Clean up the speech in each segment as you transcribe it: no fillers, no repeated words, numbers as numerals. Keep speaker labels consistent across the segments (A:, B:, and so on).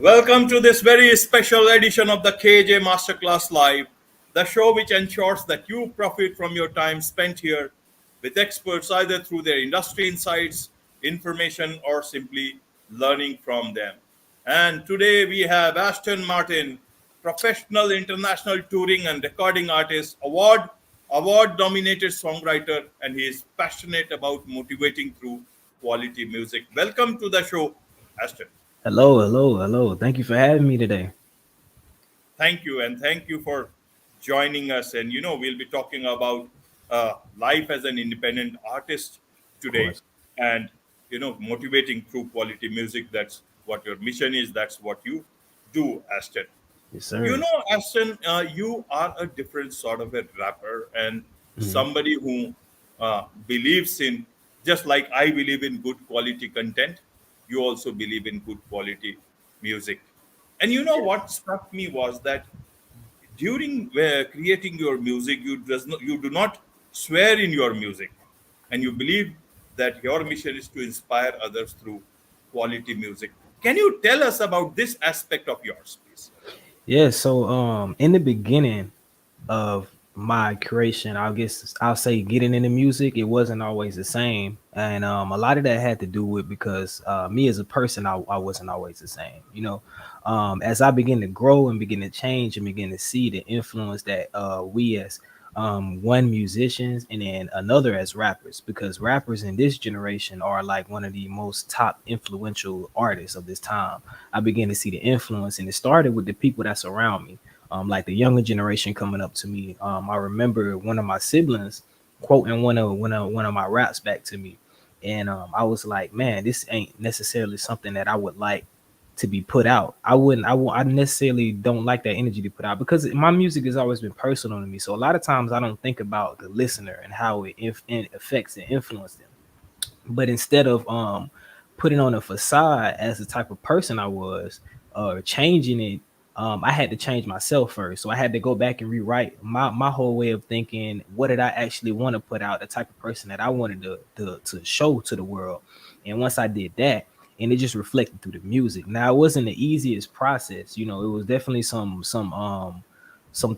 A: Welcome to this very special edition of the KJ Masterclass Live, the show which ensures that you profit from your time spent here with experts either through their industry insights, information, or simply learning from them. And today we have Ashton Martin, professional international touring and recording artist, award nominated songwriter, and he is passionate about motivating through quality music. Welcome to the show, Ashton.
B: Hello. Thank you for having me today.
A: Thank you, and thank you for joining us. And we'll be talking about life as an independent artist
B: Of
A: today,
B: course.
A: and motivating through quality music. That's what your mission is. That's what you do, Aston.
B: Yes, sir.
A: Aston, you are a different sort of a rapper and
B: hmm
A: somebody who believes in, just like I believe in good quality content, you also believe in good quality music. And what struck me was that during creating your music, you do not swear in your music, and you believe that your mission is to inspire others through quality music. Can you tell us about this aspect of yours, please?
B: Yeah, so in the beginning of my creation, I'll say getting into music, it wasn't always the same. And a lot of that had to do with because me as a person, I wasn't always the same. As I begin to grow and begin to change and begin to see the influence that we as one musicians and then another as rappers, because rappers in this generation are like one of the most top influential artists of this time. I began to see the influence, and it started with the people that surround me, like the younger generation coming up to me. I remember one of my siblings quoting one of my raps back to me, and I was like, man, this ain't necessarily something that I would like to be put out. I necessarily don't like that energy to put out because my music has always been personal to me. So a lot of times I don't think about the listener and how it affects and influences them. But instead of putting on a facade as the type of person I was, or changing it, I had to change myself first. So I had to go back and rewrite my whole way of thinking. What did I actually want to put out? The type of person that I wanted to show to the world. And once I did that, and it just reflected through the music. Now it wasn't the easiest process. It was definitely some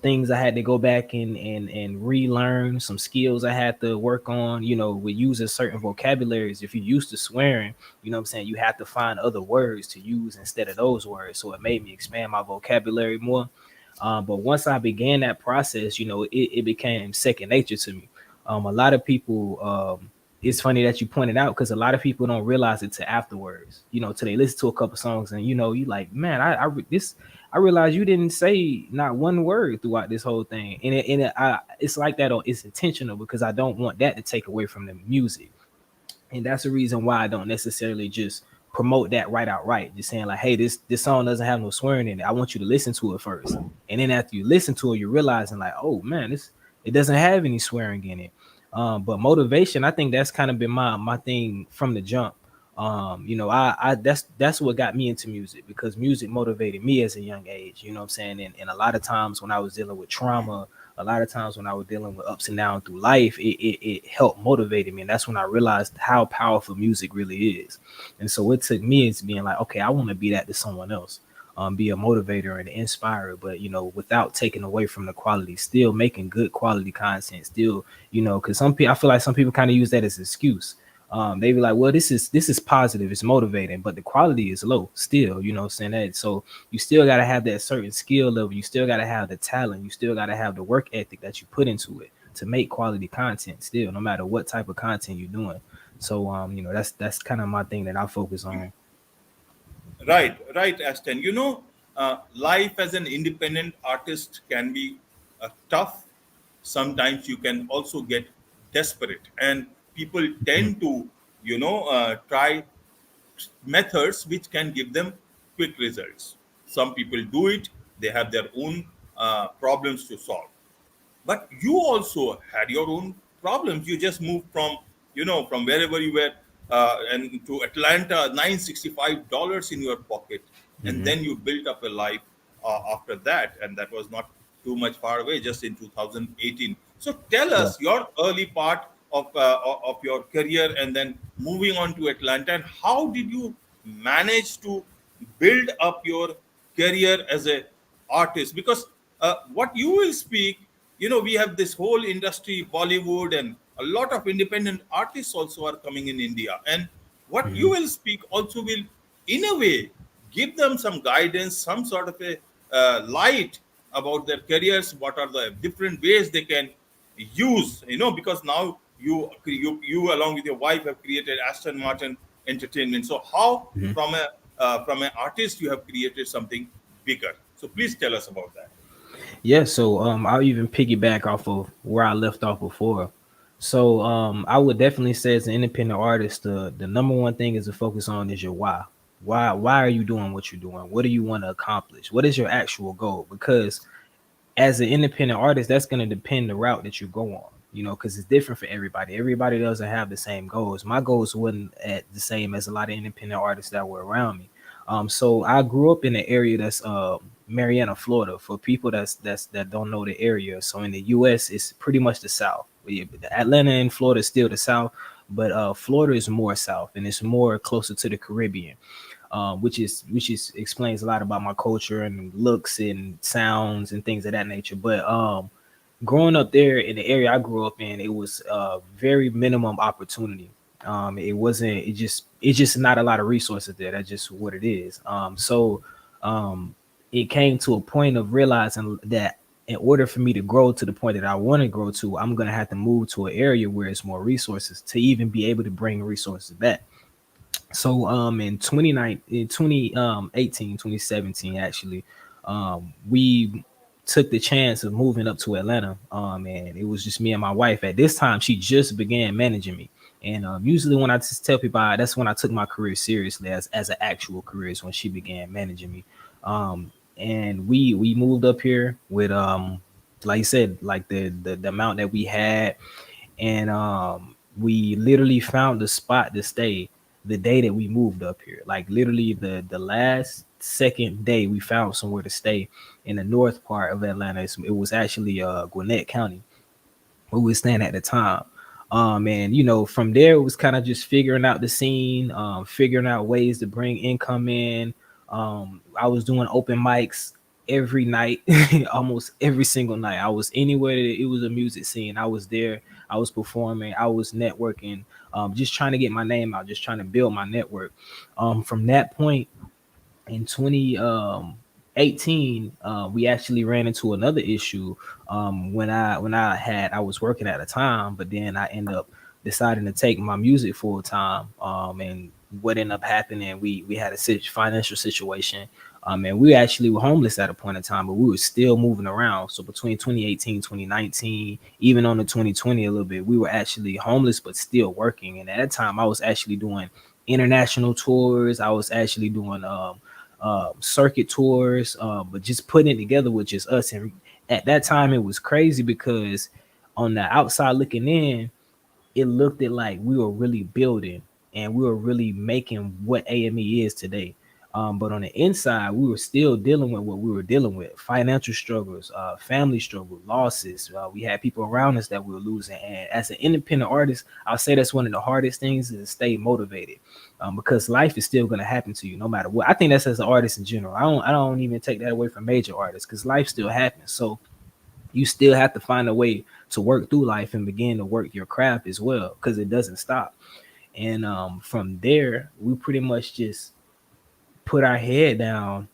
B: things I had to go back and relearn, some skills I had to work on, with using certain vocabularies. If you're used to swearing, you know what I'm saying, you have to find other words to use instead of those words. So it made me expand my vocabulary more. But once I began that process, it became second nature to me. A lot of people, it's funny that you pointed out because a lot of people don't realize it till afterwards. Till they listen to a couple songs and you like, man, I realized you didn't say not one word throughout this whole thing, it's like that. It's intentional because I don't want that to take away from the music, and that's the reason why I don't necessarily just promote that right outright. Just saying like, hey, this song doesn't have no swearing in it. I want you to listen to it first, and then after you listen to it, you're realizing like, oh man, it doesn't have any swearing in it. But motivation, I think that's kind of been my thing from the jump. I that's what got me into music because music motivated me as a young age. You know what I'm saying? And a lot of times when I was dealing with trauma, a lot of times when I was dealing with ups and downs through life, it helped motivate me. And that's when I realized how powerful music really is. And so it took me into being like, okay, I want to be that to someone else. Be a motivator and an inspirer, but without taking away from the quality, still making good quality content, still, because some people, I feel like some people kind of use that as an excuse. They be like, well, this is positive, it's motivating, but the quality is low still, saying that. So you still got to have that certain skill level, you still got to have the talent, you still got to have the work ethic that you put into it to make quality content still, no matter what type of content you're doing. So that's kind of my thing that I focus on.
A: Right, Aston. Life as an independent artist can be tough. Sometimes you can also get desperate, and people
B: Mhm.
A: tend to, try methods which can give them quick results. Some people do it; they have their own problems to solve. But you also had your own problems. You just moved from from wherever you were and to Atlanta, $965 in your pocket, and
B: Mhm.
A: then you built up a life after that, and that was not too much far away, just in 2018. So tell
B: Yeah.
A: us your early part of your career, and then moving on to Atlanta, and how did you manage to build up your career as a artist, because what you will speak, we have this whole industry, Bollywood, and a lot of independent artists also are coming in India, and what you
B: Mhm.
A: will speak also will, in a way, give them some guidance, some sort of a light about their careers, what are the different ways they can use, because now you along with your wife have created Aston Martin Entertainment. So how
B: Mhm.
A: from an artist you have created something bigger? So please tell us about that.
B: Yeah, so I'll even piggyback off of where I left off before. So I would definitely say as an independent artist, the number one thing is to focus on is your why. Why are you doing what you're doing? What do you want to accomplish? What is your actual goal? Because as an independent artist, that's going to depend the route that you go on, because it's different for everybody. Everybody doesn't have the same goals. My goals wasn't at the same as a lot of independent artists that were around me. So I grew up in an area that's Marietta, Florida. For people that don't know the area, so in the U.S., it's pretty much the South. Atlanta and Florida is still the South, but Florida is more South and it's more closer to the Caribbean, which is explains a lot about my culture and looks and sounds and things of that nature. But growing up there in the area I grew up in, it was very minimum opportunity. It wasn't. It's just not a lot of resources there. That's just what it is. So um, it came to a point of realizing that in order for me to grow to the point that I want to grow to, I'm gonna have to move to an area where it's more resources to even be able to bring resources back. So in 29 in 2018, 2017 actually, we took the chance of moving up to Atlanta. And it was just me and my wife. At this time she just began managing me. And usually when I just tell people that's when I took my career seriously as an actual career, is when she began managing me. And we moved up here with like you said, like the amount that we had. And we literally found a spot to stay the day that we moved up here. Like literally the last second day we found somewhere to stay in the north part of Atlanta. It was actually Gwinnett County where we were staying at the time. And from there it was kind of just figuring out the scene, figuring out ways to bring income in. I was doing open mics every night, almost every single night. I was anywhere that it was a music scene. I was there. I was performing. I was networking, just trying to get my name out, just trying to build my network. From that point in 2018, we actually ran into another issue when I was working at a time, but then I ended up deciding to take my music full time. And what ended up happening, we had a financial situation. And we actually were homeless at a point in time, but we were still moving around. So between 2018, 2019, even on the 2020 a little bit, we were actually homeless but still working. And at that time I was actually doing international tours. I was actually doing circuit tours, but just putting it together with just us. And at that time, it was crazy because on the outside looking in, it looked at like we were really building and we were really making what AME is today. But on the inside, we were still dealing with what we were dealing with: financial struggles, family struggles, losses. We had people around us that we were losing. And as an independent artist, I'll say that's one of the hardest things, is to stay motivated, because life is still going to happen to you no matter what. I think that's as an artist in general. I don't even take that away from major artists, because life still happens. So you still have to find a way to work through life and begin to work your craft as well, because it doesn't stop. And from there, we pretty much just put our head down,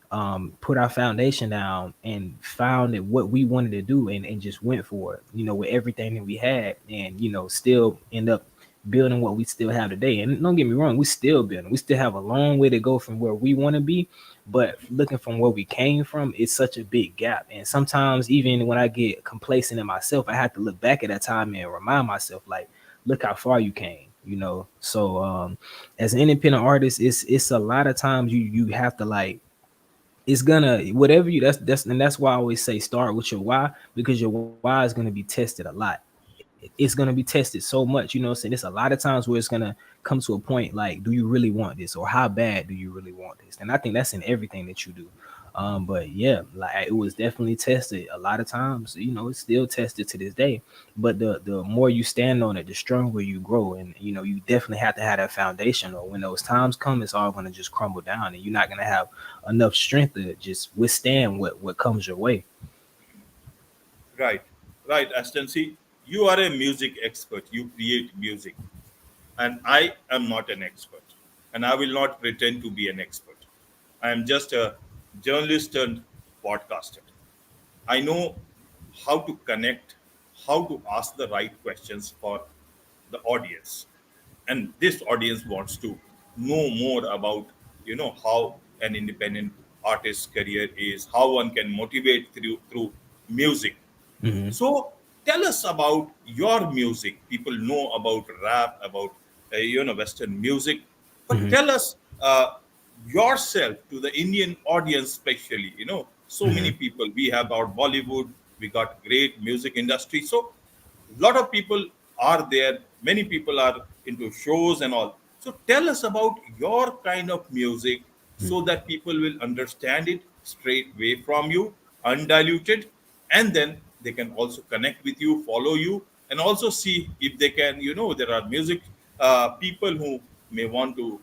B: put our foundation down, and found that what we wanted to do, and just went for it, with everything that we had, and still end up building what we still have today. And don't get me wrong, we still building. We still have a long way to go from where we want to be, but looking from where we came from, it's such a big gap. And sometimes even when I get complacent in myself, I have to look back at that time and remind myself, like, look how far you came. So as an independent artist, it's a lot of times you have to, like, it's gonna, whatever you, that's why I always say start with your why, because your why is gonna be tested a lot. It's gonna be tested so much, what I'm saying. It's a lot of times where it's gonna come to a point like, do you really want this, or how bad do you really want this? And I think that's in everything that you do. But yeah, like it was definitely tested a lot of times. You know, it's still tested to this day. But the more you stand on it, the stronger you grow. And you know, you definitely have to have that foundation. Or when those times come, it's all gonna just crumble down, and you're not gonna have enough strength to just withstand what comes your way.
A: Right, right, Aston. See, you are a music expert. You create music, and I am not an expert, and I will not pretend to be an expert. I am just a journalist and podcaster. I know how to connect, how to ask the right questions for the audience, and this audience wants to know more about how an independent artist's career is, how one can motivate through music.
B: Hmm.
A: So tell us about your music. People know about rap, about Western music, but
B: Hmm.
A: tell us yourself to the Indian audience, especially. So many
B: Hmm.
A: people. We have our Bollywood. We got great music industry. So a lot of people are there. Many people are into shows and all. So tell us about your kind of music so that people will understand it straight away from you, undiluted, and then they can also connect with you, follow you, and also see if they can. There are music people who may want to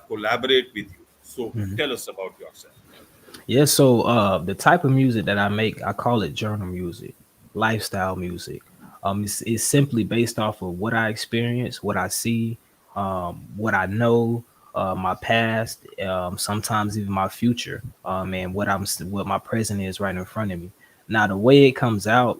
A: collaborate with you. So tell us about yourself.
B: Yeah, so the type of music that I make, I call it journal music, lifestyle music. It's simply based off of what I experience, what I see, what I know, my past, sometimes even my future, and what my present is right in front of me. Now, the way it comes out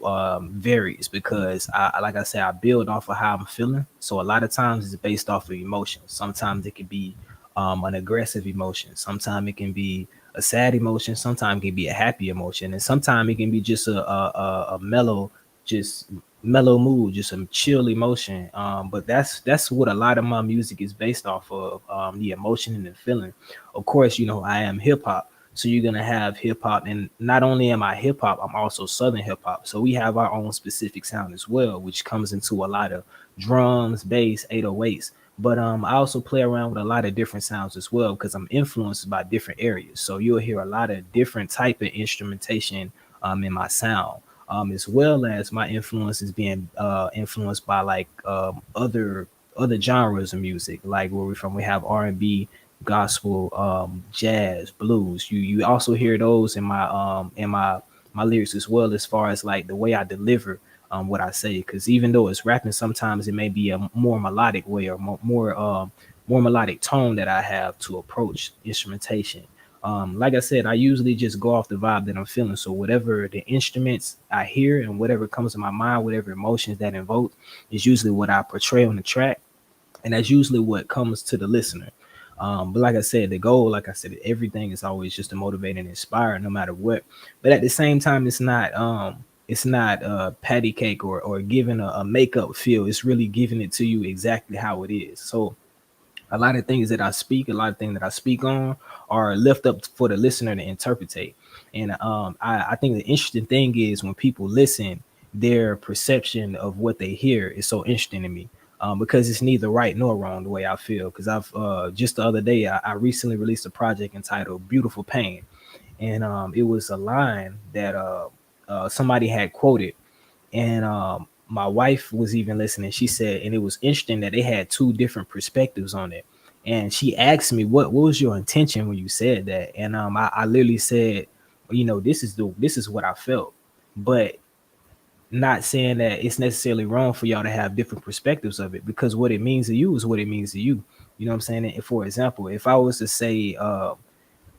B: varies because, like I said, I build off of how I'm feeling. So a lot of times it's based off of emotions. Sometimes it could be an aggressive emotion. Sometimes it can be a sad emotion. Sometimes it can be a happy emotion, and sometimes it can be just a mellow, just mellow mood, just some chill emotion. But that's what a lot of my music is based off of, the emotion and the feeling. Of course, you know I am hip hop, so you're gonna have hip hop, and not only am I hip hop, I'm also Southern hip hop. So we have our own specific sound as well, which comes into a lot of drums, bass, 808s. But I also play around with a lot of different sounds as well because I'm influenced by different areas. So you'll hear a lot of different type of instrumentation in my sound, as well as my influence is being influenced by like other genres of music, like where we're from. We have R&B, gospel, jazz, blues. You also hear those in my lyrics as well, as far as like the way I deliver what I say. Because even though it's rapping, sometimes it may be a more melodic way or more melodic tone that I have to approach instrumentation. Like I said, I usually just go off the vibe that I'm feeling. So whatever the instruments I hear and whatever comes to my mind, whatever emotions that invoke, is usually what I portray on the track, and that's usually what comes to the listener. But like I said, the goal, like I said, everything is always just to motivate and inspire, no matter what. But at the same time, it's not patty cake or giving a makeup feel. It's really giving it to you exactly how it is. So a lot of things that I speak, a lot of things that I speak on are left up for the listener to interpretate. And I think the interesting thing is when people listen, their perception of what they hear is so interesting to me. Because it's neither right nor wrong the way I feel. Because I've just the other day, I recently released a project entitled "Beautiful Pain," and it was a line that somebody had quoted, and my wife was even listening. She said, and it was interesting that they had two different perspectives on it. And she asked me, what was your intention when you said that? And I literally said, this is what I felt, but not saying that it's necessarily wrong for y'all to have different perspectives of it, because what it means to you is what it means to you. You know what I'm saying? And for example, if I was to say,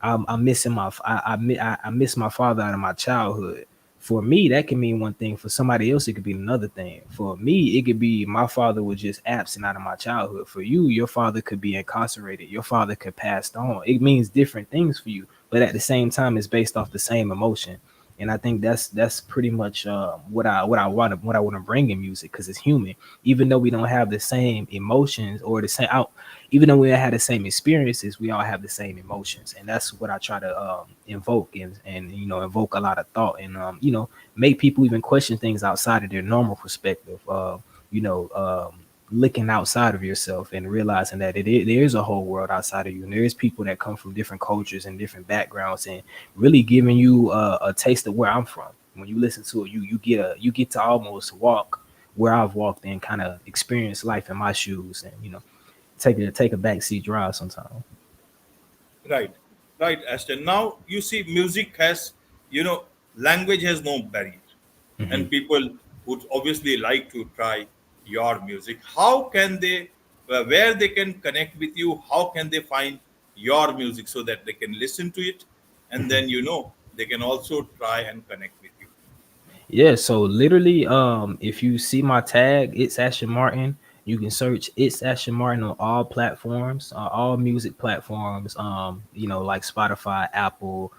B: I'm missing I miss my father out of my childhood. For me, that can mean one thing. For somebody else, it could be another thing. For me, it could be my father was just absent out of my childhood. For you, your father could be incarcerated. Your father could pass on. It means different things for you, but at the same time, it's based off the same emotion. And I think that's pretty much what I want to bring in music, because it's human. Even though we don't have the same emotions or the same out, even though we had the same experiences, we all have the same emotions, and that's what I try to invoke, and invoke a lot of thought, and make people even question things outside of their normal perspective. You know, looking outside of yourself and realizing that there is a whole world outside of you, and there is people that come from different cultures and different backgrounds, and really giving you a taste of where I'm from. When you listen to it, you get to almost walk where I've walked and kind of experience life in my shoes, and take a backseat drive sometimes.
A: Right, right, Ashton. Now you see, music has, you know, language has no barrier, and people would obviously like to try your music. How can they, where they can connect with you? How can they find your music so that they can listen to it, and then they can also try and connect with you.
B: Yeah, so literally, if you see my tag, it's Ashton Martin. You can search it's Ashton Martin on all platforms, all music platforms. Like Spotify, Apple,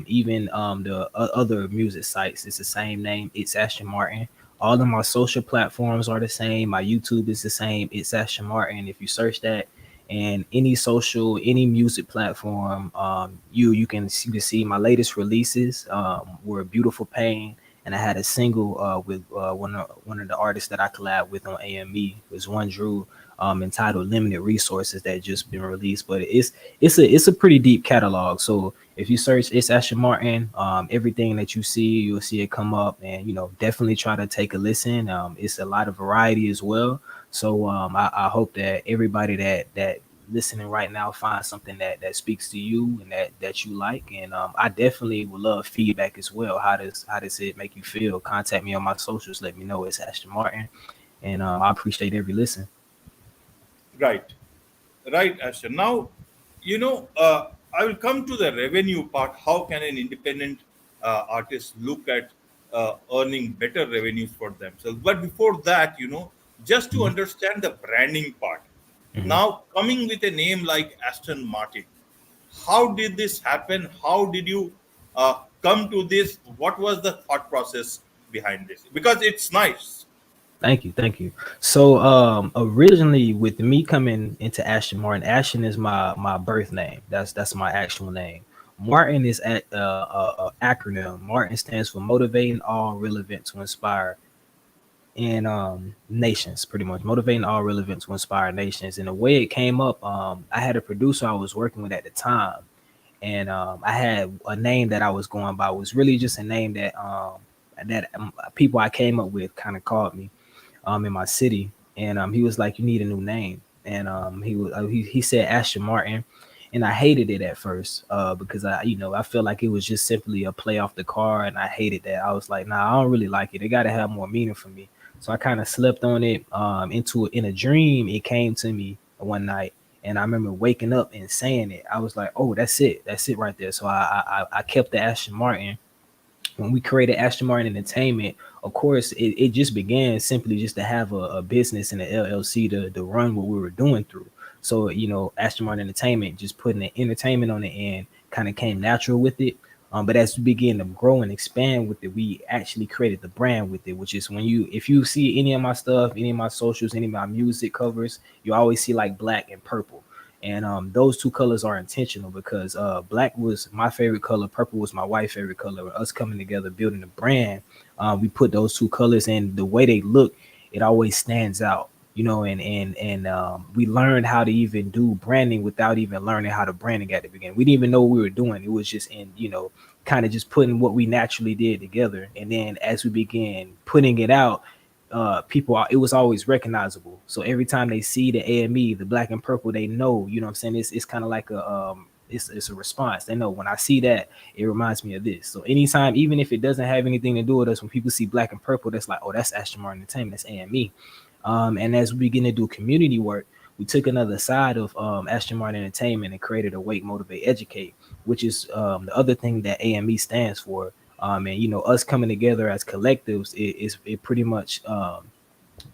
B: even the other music sites. It's the same name. It's Ashton Martin. All of my social platforms are the same. My YouTube is the same. It's Ashton Martin. If you search that, and any music platform, you can see my latest releases. Were Beautiful Pain, and I had a single with one of the artists that I collab with on AME. It was One Drew, entitled "Limited Resources" that just been released. But it's a pretty deep catalog. So if you search "It's Ashton Martin," everything that you see, you'll see it come up, and definitely try to take a listen. It's a lot of variety as well. So I hope that everybody that listening right now finds something that speaks to you and that you like. And I definitely would love feedback as well. How does it make you feel? Contact me on my socials. Let me know. It's Ashton Martin, and I appreciate every listen.
A: Right. Right, Ashton. Now, I will come to the revenue part. How can an independent artist look at earning better revenues for themselves? But before that, just to
B: Mhm,
A: understand the branding part.
B: mhm.
A: Now, coming with a name like Aston Martin, how did this happen? How did you come to this? What was the thought process behind this? Because it's nice.
B: Thank you. So originally with me coming into Ashton Martin, Ashton is my birth name. That's my actual name. Martin is at acronym. Martin stands for motivating all relevant to inspire and nations, pretty much motivating all relevant to inspire nations. And the way it came up, I had a producer I was working with at the time, and I had a name that I was going by. It was really just a name that people I came up with kind of called me in my city, and he was like, "You need a new name," and he said Ashton Martin, and I hated it at first because I felt like it was just simply a play off the car, and I hated that. I was like, "Nah, I don't really like it. It got to have more meaning for me." So I kind of slept on it. In a dream, it came to me one night, and I remember waking up and saying it. I was like, "Oh, that's it right there." So I kept the Ashton Martin. When we created Ashton Martin Entertainment, of course, it just began simply just to have a business and an LLC to run what we were doing through. So, Ashton Martin Entertainment, just putting the entertainment on the end kind of came natural with it. But as we began to grow and expand with it, we actually created the brand with it, which is if you see any of my stuff, any of my socials, any of my music covers, you always see like black and purple. And those two colors are intentional because black was my favorite color, purple was my wife's favorite color. Us coming together, building a brand, we put those two colors, and the way they look, it always stands out. And we learned how to even do branding without even learning how to branding at the beginning. We didn't even know what we were doing. It was just kind of just putting what we naturally did together. And then as we began putting it out, it was always recognizable. So every time they see the AME, the black and purple, they know, what I'm saying? It's kind of like it's a response. They know when I see that, it reminds me of this. So anytime, even if it doesn't have anything to do with us, when people see black and purple, that's like, oh, that's Ashton Martin Entertainment, that's AME. And as we begin to do community work, we took another side of Ashton Martin Entertainment and created Awake, Motivate, Educate, which is the other thing that AME stands for. And us coming together as collectives, it pretty much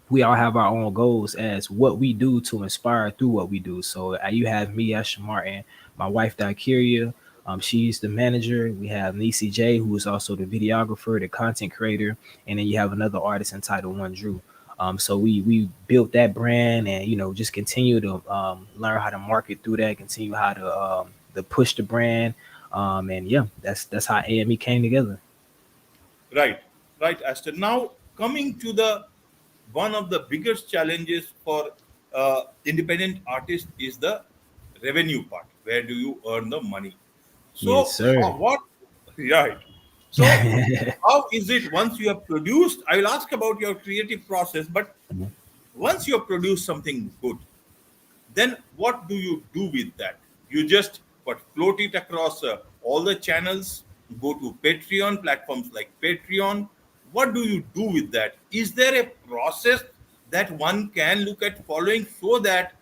B: we all have our own goals as what we do to inspire through what we do. So you have me, Ashton Martin, my wife, Dakiria. She's the manager. We have Nisi J, who is also the videographer, the content creator, and then you have another artist entitled One Drew. So we built that brand, and just continue to learn how to market through that, continue how to push the brand, and yeah, that's how AME came together.
A: Right, right, Ashton. Now, coming to the one of the biggest challenges for independent artists is the revenue part. Where do you earn the money?
B: Yes,
A: So,
B: sir.
A: what, right? So, how is it once you have produced? I will ask about your creative process, but once you have produced something good, then what do you do with that? You just what float it across all the channels, go to Patreon platforms like Patreon. What do you do with that? Is there a process that one can look at following so that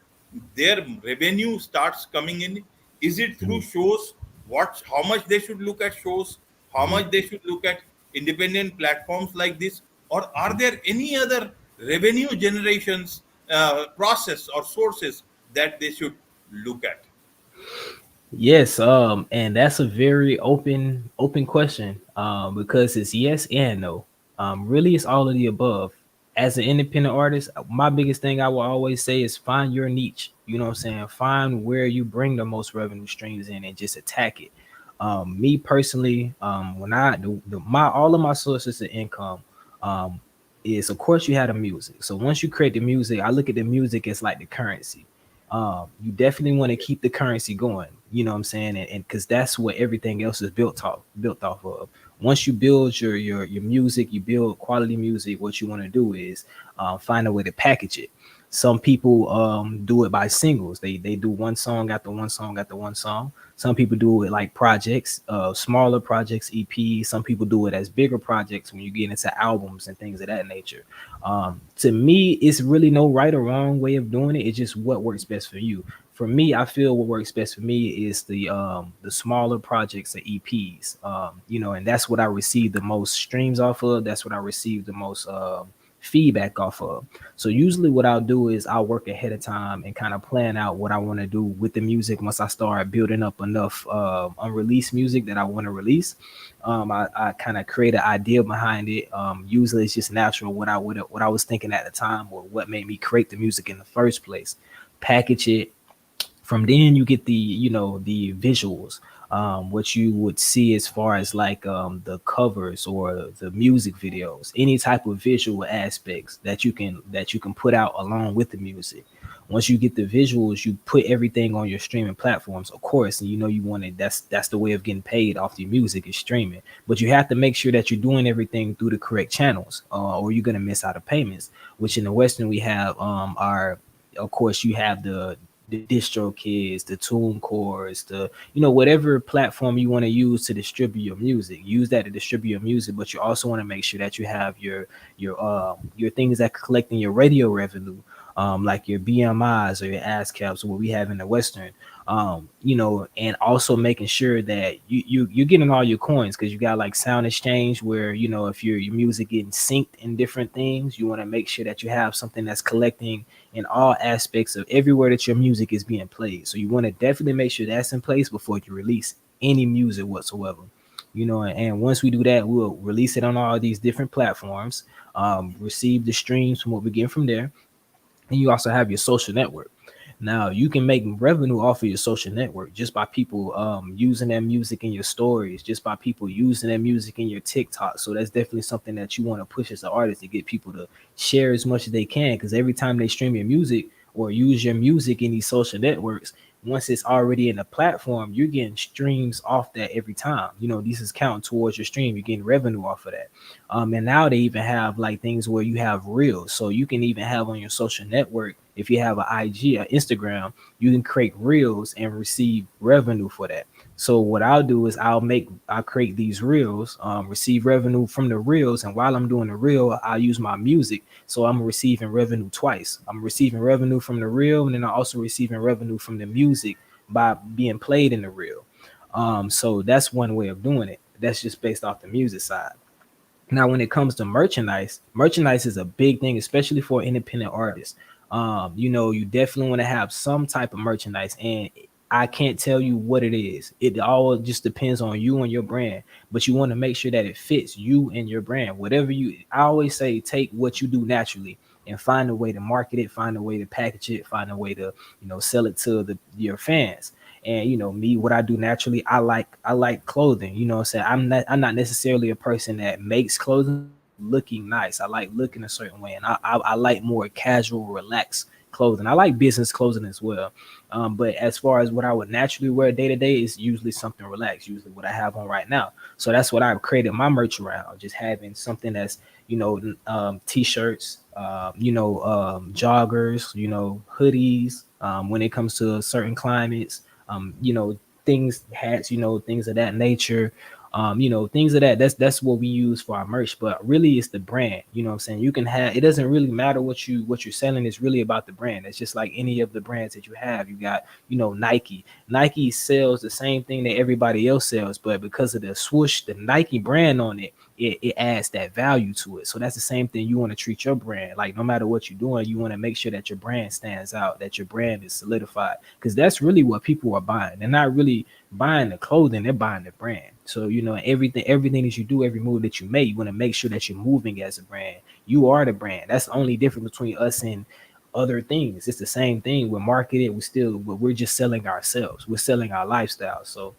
A: their revenue starts coming in? Is it through
B: Mhm,
A: shows? What, how much they should look at shows, how
B: mhm,
A: much they should look at independent platforms like this, or are
B: mhm.
A: there any other revenue generations process or sources that they should look at?
B: Yes, and that's a very open question, because it's yes and no. Really, it's all of the above. As an independent artist, my biggest thing I will always say is find your niche. You know what I'm saying? Find where you bring the most revenue streams in and just attack it. Me personally, when I do my all of my sources of income, um, is of course you have the music. So once you create the music, I look at the music as like the currency. You definitely want to keep the currency going. You know what I'm saying? And because that's what everything else is built off of. Once you build your music, you build quality music. What you want to do is find a way to package it. Some people do it by singles. They do one song after one song after one song. Some people do it like projects, smaller projects, EP. Some people do it as bigger projects when you get into albums and things of that nature. To me, it's really no right or wrong way of doing it. It's just what works best for you. For me, I feel what works best for me is the smaller projects, the EPs. And that's what I receive the most streams off of. That's what I receive the most feedback off of. So usually what I'll do is I'll work ahead of time and kind of plan out what I want to do with the music. Once I start building up enough unreleased music that I want to release, I kind of create an idea behind it. Usually it's just natural what I was thinking at the time or what made me create the music in the first place. Package it. From then you get the visuals, what you would see as far as like the covers or the music videos, any type of visual aspects that you can put out along with the music. Once you get the visuals, you put everything on your streaming platforms, of course, and you want it. That's the way of getting paid off your music is streaming. But you have to make sure that you're doing everything through the correct channels, or you're gonna miss out of payments. Which in the Western we have our of course you have the distro kids, the tune cores, the whatever platform you want to use to distribute your music. Use that to distribute your music, but you also want to make sure that you have your things that collecting your radio revenue, like your BMIs or your ASCAPs, what we have in the Western. And also making sure that you're getting all your coins because you got like sound exchange where if your music getting synced in different things, you want to make sure that you have something that's collecting in all aspects of everywhere that your music is being played. So you want to definitely make sure that's in place before you release any music whatsoever. And once we do that, we'll release it on all these different platforms, receive the streams from what we get from there, and you also have your social network. Now you can make revenue off of your social network just by people using that music in your stories, just by people using that music in your TikTok. So that's definitely something that you want to push as an artist to get people to share as much as they can. Because every time they stream your music or use your music in these social networks, once it's already in the platform, you're getting streams off that every time. This is counting towards your stream. You're getting revenue off of that. And now they even have like things where you have reels. So you can even have on your social network, if you have an IG or Instagram, you can create reels and receive revenue for that. So what I'll do is I'll create these reels, receive revenue from the reels, and while I'm doing the reel, I'll use my music. So I'm receiving revenue twice. I'm receiving revenue from the reel, and then I'm also receiving revenue from the music by being played in the reel. So that's one way of doing it. That's just based off the music side. Now, when it comes to merchandise is a big thing, especially for independent artists. You definitely want to have some type of merchandise, and I can't tell you what it is. It all just depends on you and your brand, but you want to make sure that it fits you and your brand. I always say, take what you do naturally and find a way to market it, find a way to package it, find a way to, sell it to your fans. And me, what I do naturally, I like clothing. What I'm saying, I'm not necessarily a person that makes clothing, looking nice. I like looking a certain way, and I like more casual, relaxed clothing. I like business clothing as well. But as far as what I would naturally wear day to day is usually something relaxed, usually what I have on right now. So that's what I've created my merch around, just having something that's, t-shirts, joggers, hoodies, when it comes to certain climates, things, hats, things of that nature. Things of that. That's what we use for our merch. But really, it's the brand. You know what I'm saying? You can have. It doesn't really matter what you're selling. It's really about the brand. It's just like any of the brands that you have. You got, Nike. Nike sells the same thing that everybody else sells, but because of the swoosh, the Nike brand on it, it adds that value to it. So that's the same thing. You want to treat your brand like, no matter what you're doing, you want to make sure that your brand stands out, that your brand is solidified, because that's really what people are buying. They're not really buying the clothing, they're buying the brand. So everything that you do, every move that you make, you want to make sure that you're moving as a brand. You are the brand. That's the only difference between us and other things. It's the same thing. We're marketed, we're just selling ourselves, we're selling our lifestyle. So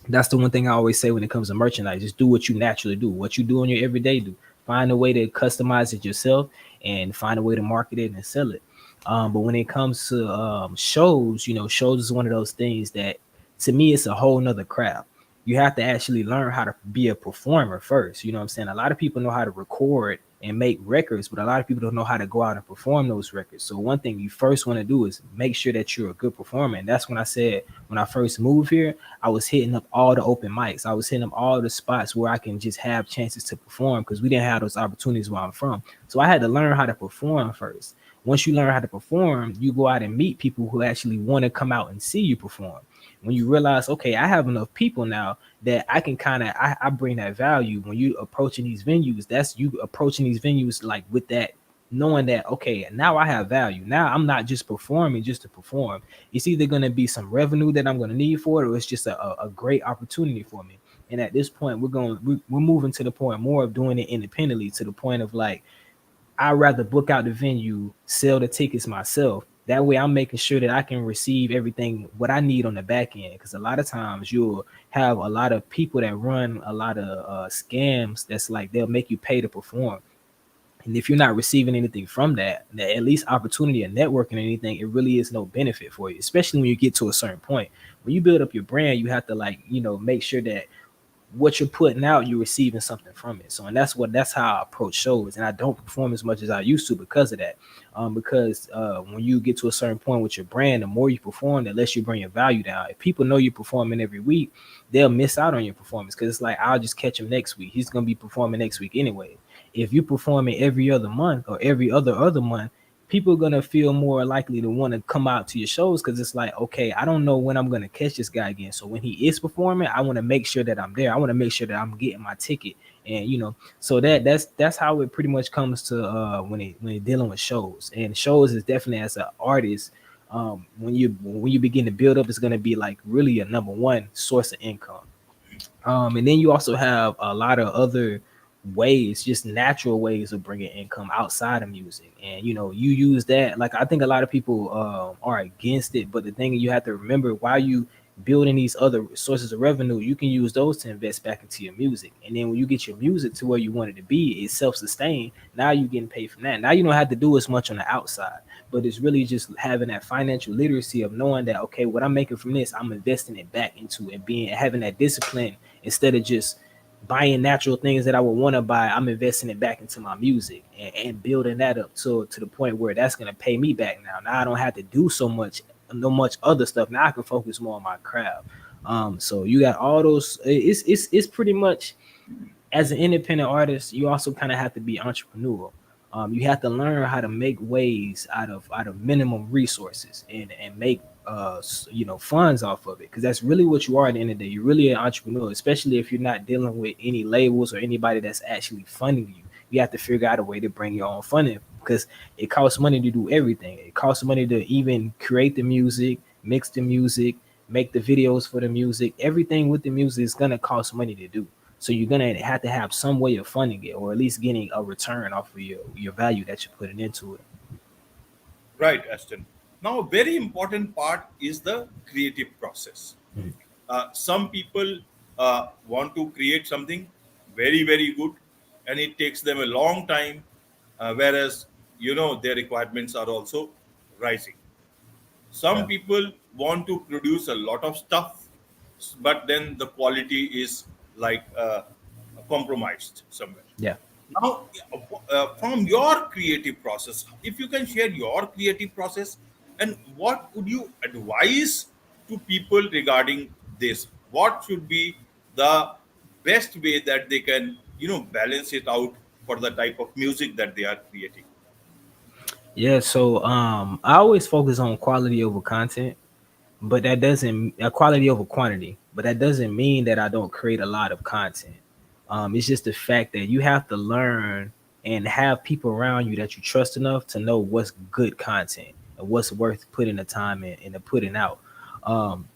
B: that's the one thing I always say when it comes to merchandise. Just do what you naturally do, what you do in your everyday do. Find a way to customize it yourself and find a way to market it and sell it. But when it comes to shows, shows is one of those things that, to me, it's a whole nother craft. You have to actually learn how to be a performer first. You know what I'm saying? A lot of people know how to record and make records, but a lot of people don't know how to go out and perform those records. So one thing you first want to do is make sure that you're a good performer. And that's when I said, when I first moved here, I was hitting up all the open mics. I was hitting up all the spots where I can just have chances to perform, because we didn't have those opportunities where I'm from. So I had to learn how to perform first. Once you learn how to perform, you go out and meet people who actually want to come out and see you perform. When you realize, okay, I have enough people now that I can I bring that value. When you approaching these venues, that's you approaching these venues like with that, knowing that, okay, now I have value. Now I'm not just performing just to perform. It's either going to be some revenue that I'm going to need for it, or it's just a great opportunity for me. And at this point, we're moving to the point more of doing it independently, to the point of like, I'd rather book out the venue, sell the tickets myself. That way I'm making sure that I can receive everything what I need on the back end. Because a lot of times you'll have a lot of people that run a lot of scams that's like, they'll make you pay to perform. And if you're not receiving anything from that at least opportunity of networking or anything, it really is no benefit for you, especially when you get to a certain point. When you build up your brand, you have to make sure that what you're putting out, you're receiving something from it. So, and that's how I approach shows. And I don't perform as much as I used to because of that. Because when you get to a certain point with your brand, the more you perform, the less you bring your value down. If people know you're performing every week, they'll miss out on your performance, because it's like, I'll just catch him next week. He's gonna be performing next week anyway. If you performing every other month or every other month, people are gonna feel more likely to want to come out to your shows, because it's like, okay, I don't know when I'm gonna catch this guy again. So when he is performing, I want to make sure that I'm there. I want to make sure that I'm getting my ticket, and so that's how it pretty much comes to when it dealing with shows. And shows is definitely, as an artist, when you begin to build up, it's gonna be like really a number one source of income. And then you also have a lot of other ways, just natural ways of bringing income outside of music. And you use that. Like, I think a lot of people are against it, but the thing you have to remember, while you building these other sources of revenue, you can use those to invest back into your music. And then when you get your music to where you want it to be, it's self-sustained. Now you're getting paid from that. Now you don't have to do as much on the outside, but it's really just having that financial literacy of knowing that, okay, what I'm making from this, I'm investing it back into it, having that discipline. Instead of just buying natural things that I would want to buy, I'm investing it back into my music, and building that up to the point where that's going to pay me back. Now I don't have to do no much other stuff. Now I can focus more on my craft. So you got all those. It's pretty much, as an independent artist, you also kind of have to be entrepreneurial. You have to learn how to make ways out of minimum resources, and make funds off of it, because that's really what you are at the end of the day. You're really an entrepreneur, especially if you're not dealing with any labels or anybody that's actually funding you. You have to figure out a way to bring your own funding, because it costs money to do everything. It costs money to even create the music, mix the music, make the videos for the music. Everything with the music is gonna cost money to do. So you're gonna have to have some way of funding it, or at least getting a return off of your value that you're putting into it.
A: Right, Aston. Now, a very important part is the creative process. Some people want to create something very, very good, and it takes them a long time, whereas their requirements are also rising. Some
B: Yeah.
A: people want to produce a lot of stuff, but then the quality is like compromised somewhere.
B: Yeah.
A: Now, from your creative process, if you can share your creative process, and what would you advise to people regarding this? What should be the best way that they can, balance it out for the type of music that they are creating?
B: Yeah. So I always focus on quality over content, but that doesn't quality over quantity, but that doesn't mean that I don't create a lot of content. It's just the fact that you have to learn and have people around you that you trust enough to know what's good content and what's worth putting the time in and the putting out. um,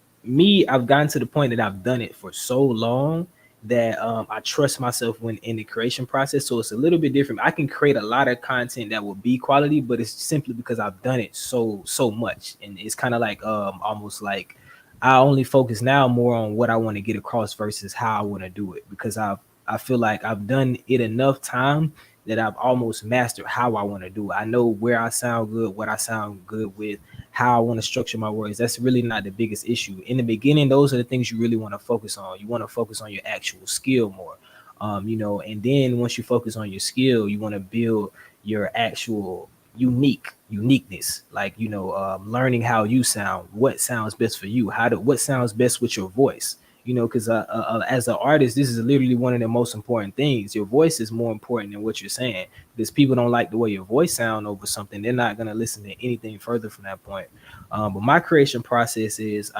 B: I've gotten to the point that I've done it for so long that I trust myself when in the creation process. So it's a little bit different. I can create a lot of content that will be quality, but it's simply because I've done it so much, and it's kind of like almost like I only focus now more on what I want to get across versus how I want to do it, because I feel like I've done it enough time that I've almost mastered how I want to do it. I know where I sound good, what I sound good with, how I want to structure my words. That's really not the biggest issue. In the beginning, those are the things you really want to focus on. You want to focus on your actual skill more. And then once you focus on your skill, you want to build your actual uniqueness, like learning how you sound, what sounds best for you, what sounds best with your voice. Because as an artist, this is literally one of the most important things. Your voice is more important than what you're saying, because people don't like the way your voice sound over something, they're not going to listen to anything further from that point. But my creation process is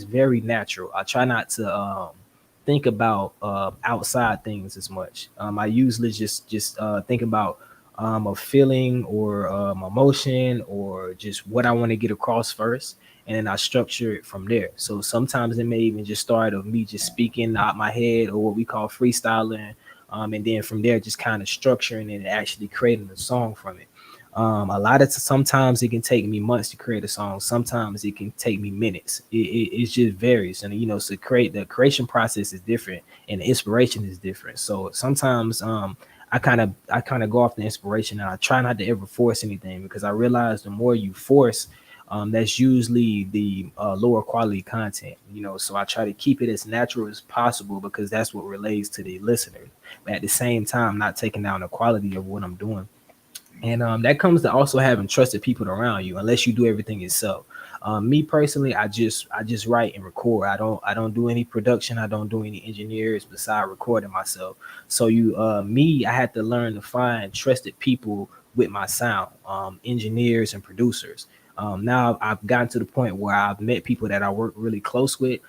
B: very natural. I try not to think about outside things as much. I usually just think about a feeling or emotion or just what I want to get across first, and then I structure it from there. So sometimes it may even just start of me just speaking out my head, or what we call freestyling, and then from there just kind of structuring it and actually creating a song from it. Sometimes it can take me months to create a song. Sometimes it can take me minutes. It just varies, and so create the creation process is different, and the inspiration is different. So sometimes I kind of go off the inspiration, and I try not to ever force anything, because I realize the more you force, that's usually the lower quality content. So I try to keep it as natural as possible, because that's what relates to the listener. But at the same time, not taking down the quality of what I'm doing. And that comes to also having trusted people around you, unless you do everything yourself. Me personally, I just write and record. I don't do any production. I don't do any engineers beside recording myself. So I had to learn to find trusted people with my sound, engineers and producers. Now I've gotten to the point where I've met people that I work really close with.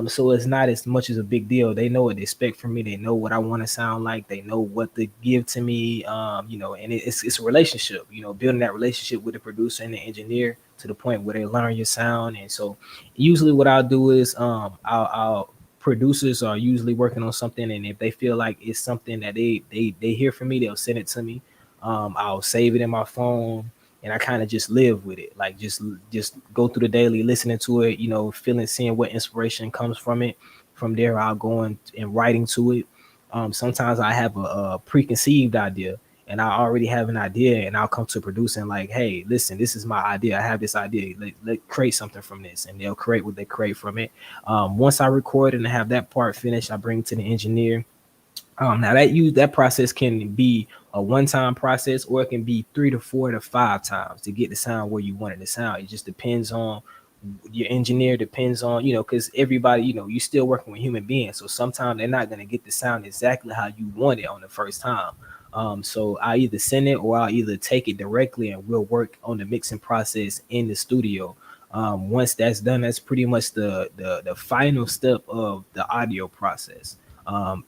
B: So it's not as much as a big deal. They know what they expect from me. They know what I want to sound like. They know what to give to me. And it's a relationship. Building that relationship with the producer and the engineer to the point where they learn your sound. And so, usually, what I'll do is, I'll producers are usually working on something, and if they feel like it's something that they hear from me, they'll send it to me. I'll save it in my phone, and I kind of just live with it, like just go through the daily, listening to it, feeling, seeing what inspiration comes from it. From there, I'll go and writing to it. Sometimes I have a preconceived idea, and I already have an idea, and I'll come to producing like, hey, listen, this is my idea. I have this idea. Let create something from this, and they'll create what they create from it. Once I record and have that part finished, I bring it to the engineer. Now that process can be a one-time process, or it can be 3 to 4 to 5 times to get the sound where you want it to sound. It just depends on your engineer, depends on, because everybody, you're still working with human beings. So sometimes they're not going to get the sound exactly how you want it on the first time. So I either send it, or I'll either take it directly, and we'll work on the mixing process in the studio. Once that's done, that's pretty much the final step of the audio process.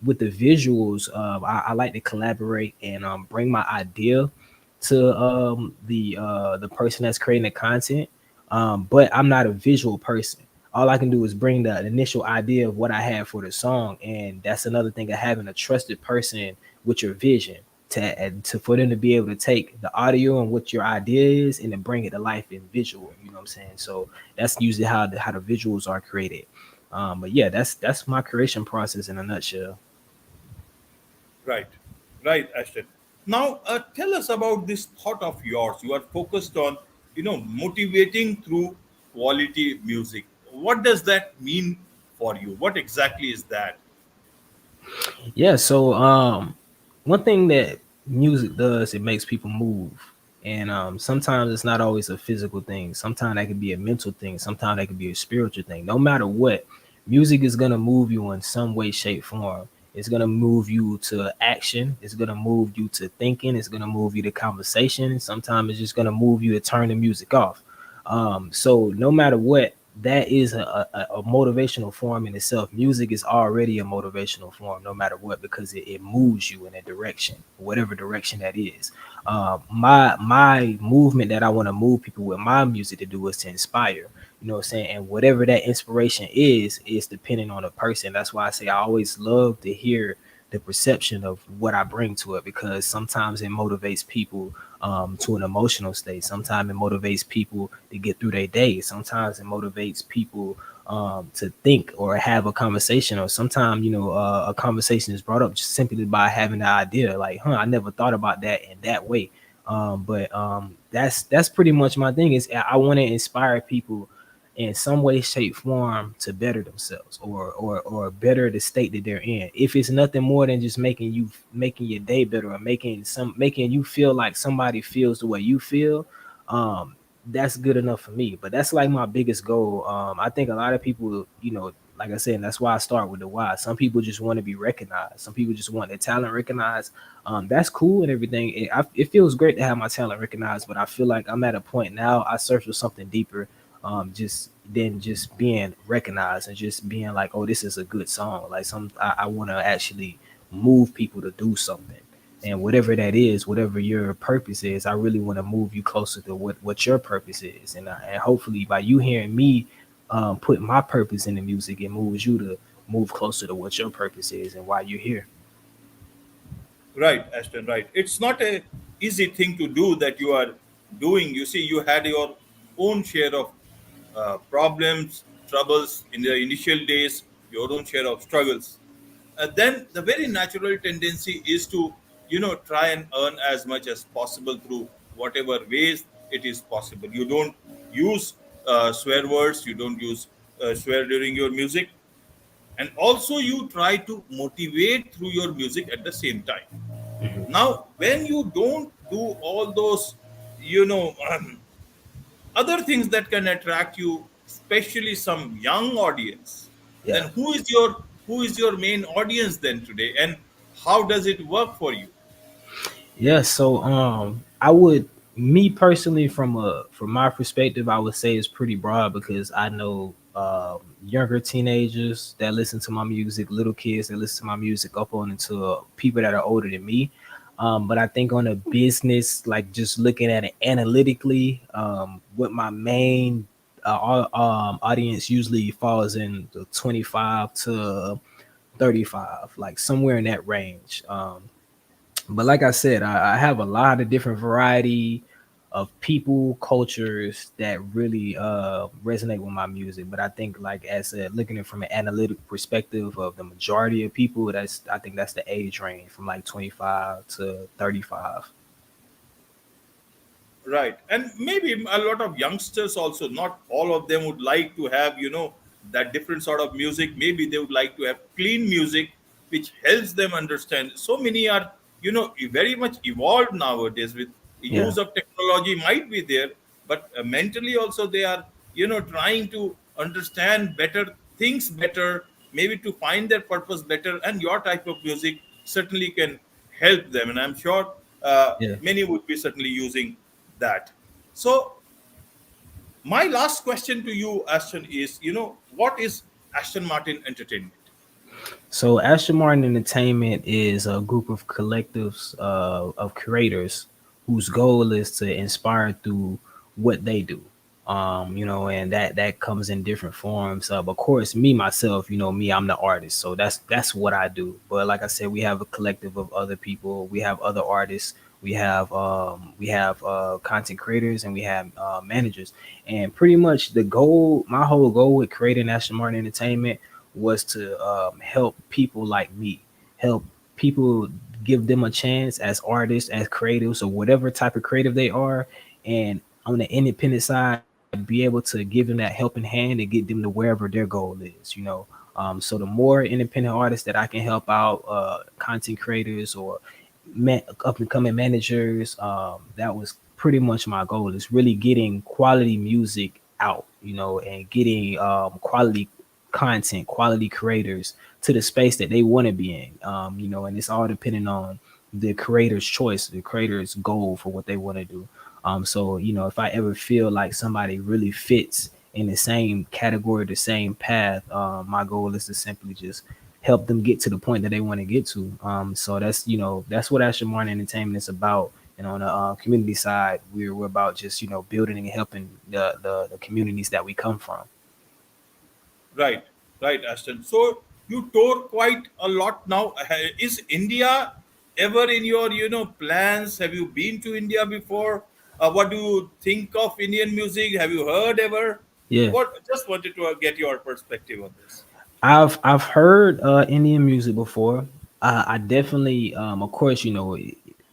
B: With the visuals, I like to collaborate and bring my idea to the person that's creating the content. But I'm not a visual person. All I can do is bring the initial idea of what I have for the song, and that's another thing of having a trusted person with your vision to for them to be able to take the audio and what your idea is, and to bring it to life in visual. You know what I'm saying? So that's usually how the visuals are created. But yeah, that's my creation process in a nutshell.
A: Right. Right, Ashton. Now, tell us about this thought of yours. You are focused on, motivating through quality music. What does that mean for you? What exactly is that?
B: Yeah, so one thing that music does, it makes people move. And sometimes it's not always a physical thing. Sometimes that could be a mental thing. Sometimes that could be a spiritual thing. No matter what, music is gonna move you in some way, shape, form. It's gonna move you to action. It's gonna move you to thinking. It's gonna move you to conversation. Sometimes it's just gonna move you to turn the music off. So no matter what, that is a motivational form in itself. Music is already a motivational form, no matter what, because it moves you in a direction, whatever direction that is. My movement that I want to move people with my music to do is to inspire. You know what I'm saying? And whatever that inspiration is depending on the person. That's why I say I always love to hear the perception of what I bring to it, because sometimes it motivates people to an emotional state. Sometimes it motivates people to get through their day. Sometimes it motivates people to think or have a conversation. Or sometimes, a conversation is brought up just simply by having the idea, like, I never thought about that in that way. But that's pretty much my thing. Is I want to inspire people in some way, shape, form to better themselves, or better the state that they're in. If it's nothing more than just making your day better, or making you feel like somebody feels the way you feel, um, that's good enough for me. But that's like my biggest goal. I think a lot of people, like I said, and that's why I start with the why. Some people just want to be recognized. Some people just want their talent recognized. That's cool and everything. It feels great to have my talent recognized, but I feel like I'm at a point now. I search for something deeper, just than just being recognized and just being like, oh, this is a good song. Like I want to actually move people to do something. And whatever that is, whatever your purpose is, I really want to move you closer to what your purpose is. And hopefully by you hearing me put my purpose in the music, it moves you to move closer to what your purpose is and why you're here.
A: Right, Ashton, right. It's not a easy thing to do that you are doing. You see, you had your own share of problems, troubles in the initial days, your own share of struggles. Then the very natural tendency is to, try and earn as much as possible through whatever ways it is possible. You don't use swear words, you don't use swear during your music, and also you try to motivate through your music at the same time. Now, when you don't do all those, other things that can attract you, especially some young audience, then
B: Yeah.
A: who is your main audience then today, and how does it work for you?
B: Yeah, so I would, me personally, from my perspective, I would say it's pretty broad, because I know younger teenagers that listen to my music, little kids that listen to my music, up on into people that are older than me. But I think on a business, like just looking at it analytically, what my main audience usually falls in the 25 to 35, like somewhere in that range. But like I said, I have a lot of different variety of people, cultures that really resonate with my music. But I think, like, as looking at it from an analytic perspective of the majority of people, I think that's the age range from like 25 to 35.
A: Right. And maybe a lot of youngsters also, not all of them would like to have, that different sort of music. Maybe they would like to have clean music, which helps them understand. So many are, very much evolved nowadays with the
B: Yeah,
A: use of technology might be there, but mentally also they are, trying to understand better things better, maybe to find their purpose better. And your type of music certainly can help them. And I'm sure
B: yeah.
A: many would be certainly using that. So, my last question to you, Ashton, is what is Ashton Martin Entertainment?
B: So Ashton Martin Entertainment is a group of collectives of creators whose goal is to inspire through what they do. And that comes in different forms. Of course, me myself, me, I'm the artist, so that's what I do. But like I said, we have a collective of other people. We have other artists. We have content creators, and we have managers. And pretty much my whole goal with creating Ashton Martin Entertainment was to help people like me, help people give them a chance as artists, as creatives, or whatever type of creative they are. And on the independent side, be able to give them that helping hand and get them to wherever their goal is. So the more independent artists that I can help out, content creators or up and coming managers, that was pretty much my goal, is really getting quality music out, and getting quality content, quality creators to the space that they want to be in, and it's all depending on the creator's choice, the creator's goal for what they want to do. So, if I ever feel like somebody really fits in the same category, the same path, my goal is to simply just help them get to the point that they want to get to. So that's what Ashton Martin Entertainment is about. And on the community side, we're about just building and helping the communities that we come from.
A: Right, right, Aston. So you tour quite a lot now. Is India ever in your plans? Have you been to India before? What do you think of Indian music? Have you heard ever?
B: Yeah.
A: What? Just wanted to get your perspective on this.
B: I've heard Indian music before. I definitely, of course,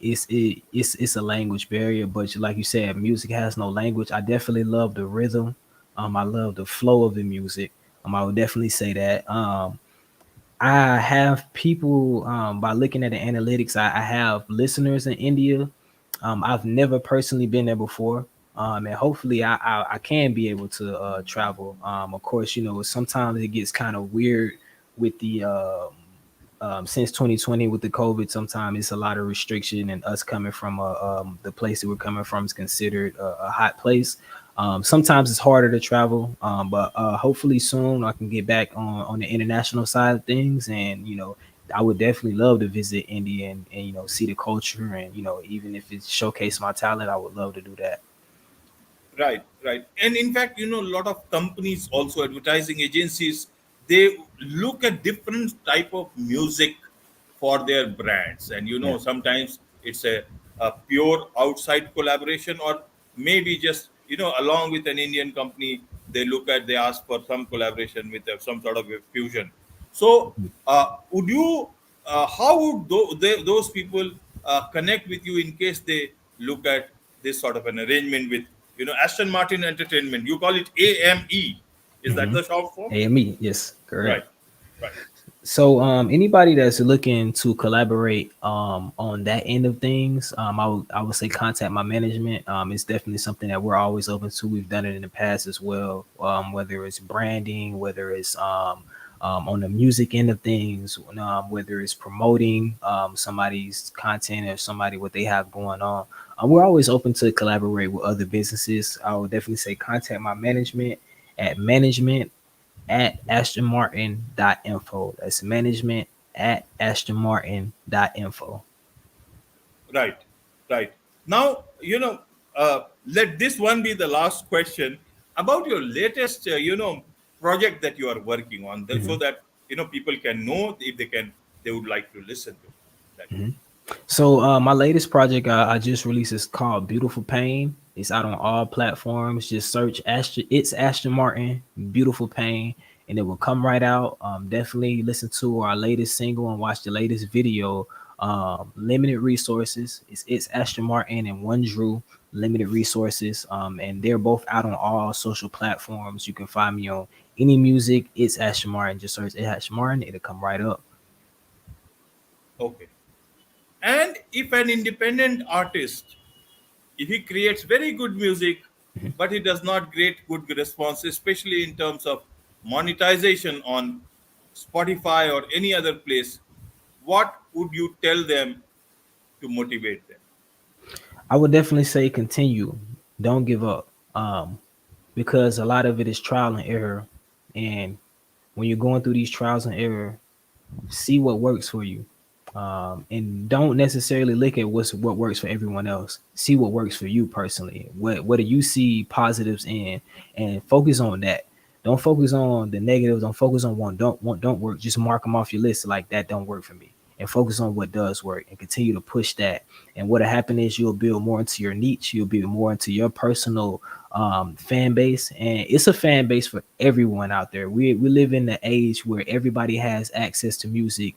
B: it's a language barrier, but like you said, music has no language. I definitely love the rhythm. I love the flow of the music. I would definitely say that. I have people, by looking at the analytics. I have listeners in India. I've never personally been there before. And hopefully I can be able to travel. Of course, sometimes it gets kind of weird with the since 2020 with the COVID. Sometimes it's a lot of restriction, and us coming from the place that we're coming from is considered a hot place. Sometimes it's harder to travel, but hopefully soon I can get back on the international side of things. And I would definitely love to visit India and see the culture, and even if it showcase my talent, I would love to do that.
A: Right, right. And in fact, a lot of companies, also advertising agencies, they look at different type of music for their brands. And
B: Yeah.
A: sometimes it's a pure outside collaboration, or maybe just, along with an Indian company, they ask for some collaboration with some sort of a fusion. So, would you, how would those people connect with you in case they look at this sort of an arrangement with, Aston Martin Entertainment? You call it AME. Is that
B: Hmm.
A: the short form?
B: AME, yes, correct.
A: Right, right,
B: So anybody that's looking to collaborate on that end of things, I would say contact my management. It's definitely something that we're always open to. We've done it in the past as well. Whether it's branding, whether it's on the music end of things, whether it's promoting somebody's content or somebody what they have going on. We're always open to collaborate with other businesses. I would definitely say contact my management at ashtonmartin.info. That's management@ashtonmartin.info.
A: right, right. Now, let this one be the last question about your latest, project that you are working on, so
B: Mhm.
A: that people can know if they would like to listen to that.
B: So my latest project I just released is called Beautiful Pain. It's out on all platforms. Just search Ashton Martin, Beautiful Pain, and it will come right out. Definitely listen to our latest single and watch the latest video. Limited resources. It's Ashton Martin and One Drew. Limited resources. And they're both out on all social platforms. You can find me on any music. It's Ashton Martin. Just search Ashton Martin. It'll come right up.
A: Okay. And if an independent artist, if he creates very good music, but he does not get good response, especially in terms of monetization on Spotify or any other place, what would you tell them to motivate them?
B: I would definitely say continue. Don't give up. Because a lot of it is trial and error. And when you're going through these trials and error, see what works for you. And don't necessarily look at what works for everyone else. See what works for you personally. What do you see positives in, and focus on that. Don't focus on the negatives. Don't focus on don't work. Just mark them off your list like that don't work for me, and focus on what does work and continue to push that. And what'll happen is you'll build more into your niche. You'll build more into your personal fan base, and it's a fan base for everyone out there. We live in the age where everybody has access to music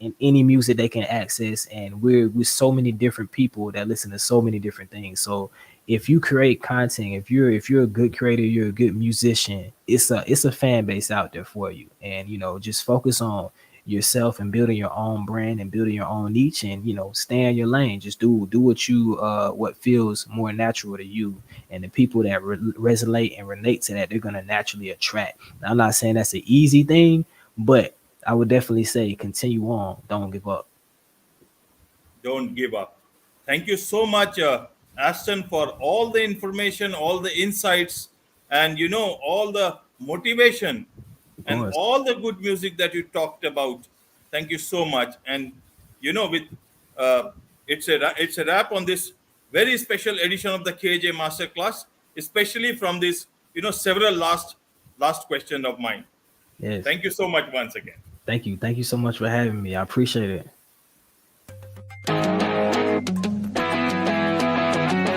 B: in any music they can access, and we're with so many different people that listen to so many different things. So if you create content, if you're a good creator, you're a good musician, it's a fan base out there for you. And just focus on yourself and building your own brand and building your own niche, and stay in your lane. Just do what feels more natural to you, and the people that resonate and relate to that, they're going to naturally attract. Now, I'm not saying that's an easy thing, but I would definitely say continue on, don't give up.
A: Don't give up. Thank you so much, Aston, for all the information, all the insights, and all the motivation
B: Of
A: and
B: course.
A: all the good music that you talked about. Thank you so much. And with uh, it's a wrap on this very special edition of the KJ Masterclass, especially from this several last question of mine.
B: Yes.
A: Thank you so much once again.
B: Thank you so much for having me. I appreciate it.